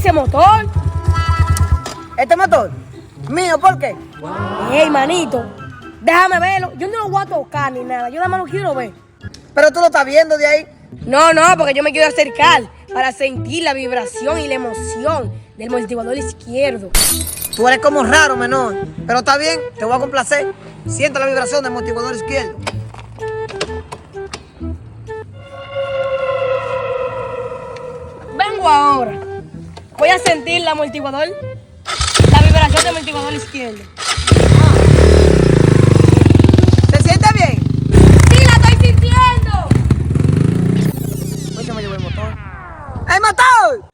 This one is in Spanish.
ese motor. ¿Este motor? ¿Mío? ¿Por qué? Ey, manito, déjame verlo. Yo no lo voy a tocar ni nada. Yo nada más lo quiero ver. Pero tú lo estás viendo de ahí. No, porque yo me quiero acercar para sentir la vibración y la emoción del amortiguador izquierdo. Tú eres como raro, menor. Pero está bien, te voy a complacer. Siente la vibración del amortiguador izquierdo. Vengo ahora. Voy a sentir la amortiguador, la vibración del amortiguador izquierdo. ¿Te sientes bien? ¡Sí, la estoy sintiendo! Pues se me llevó el motor. ¡El motor!